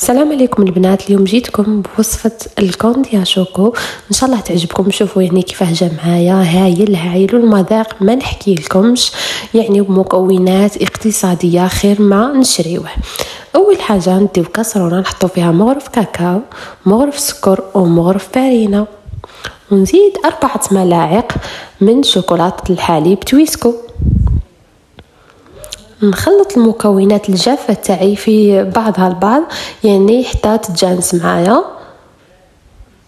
السلام عليكم البنات. اليوم جيتكم بوصفة الكونديا شوكو، ان شاء الله تعجبكم. شوفوا يعني كيفاه جا معايا، هايل والمذاق ما نحكي لكمش، يعني بمكونات اقتصادية خير ما نشريوه. اول حاجة نديو كاسرونة نحطو فيها مغرف كاكاو، مغرف سكر ومغرف فارينة، ونزيد 4 ملاعق من شوكولاتة الحليب تويسكو. نخلط المكونات الجافة تاعي في بعضها البعض يعني حتى تتجانس معايا،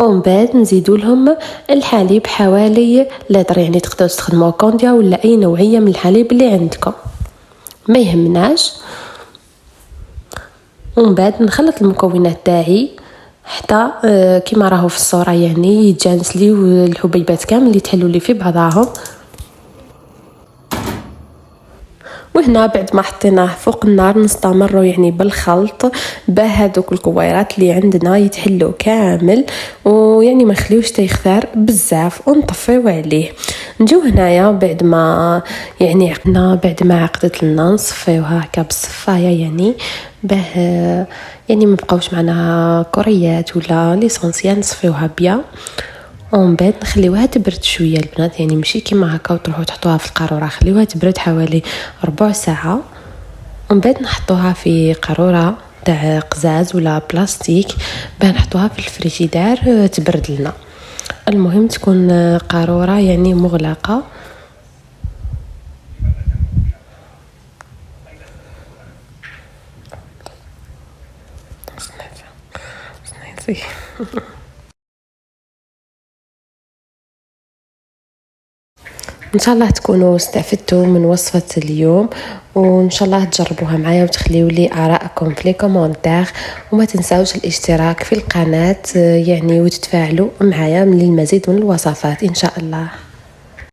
ومن بعد نزيدو لهم الحليب حوالي لتر، يعني تقدروا تستخدموا كونديا ولا اي نوعيه من الحليب اللي عندكم ما يهمناش. ومن بعد نخلط المكونات تاعي حتى كما راهو في الصوره، يعني يتجانس لي الحبيبات كامل اللي تحلوا لي في بعضهم. وهنا بعد ما حطيناه فوق النار نستمروا يعني بالخلط باه هذوك الكويرات اللي عندنا يتحلوا كامل، ويعني ما نخليوش تيختار بزاف ونطفيو عليه. نجيو هنايا بعد ما يعني عقدنا، بعد ما عقدت لنا نصفيوها هكا بالصفايه، يعني باه يعني ما بقاوش معنا كريات ولا ليسونسيال، نصفيوها بيا. ومن بعد نخليوها تبرد شويه البنات، يعني ماشي كيما هكا وتروحوا تحطوها في القاروره، خليوها تبرد حوالي ربع ساعه. ومن بعد نحطوها في قاروره تاع قزاز ولا بلاستيك باه نحطوها في الفريجيدار تبرد لنا. المهم تكون قاروره يعني مغلقه. ان شاء الله تكونوا استفدتوا من وصفة اليوم، وان شاء الله تجربوها معايا وتخليوا لي ارائكم في لي كومونتير، وما تنساوش الاشتراك في القناة يعني وتتفاعلوا معايا من المزيد من الوصفات ان شاء الله.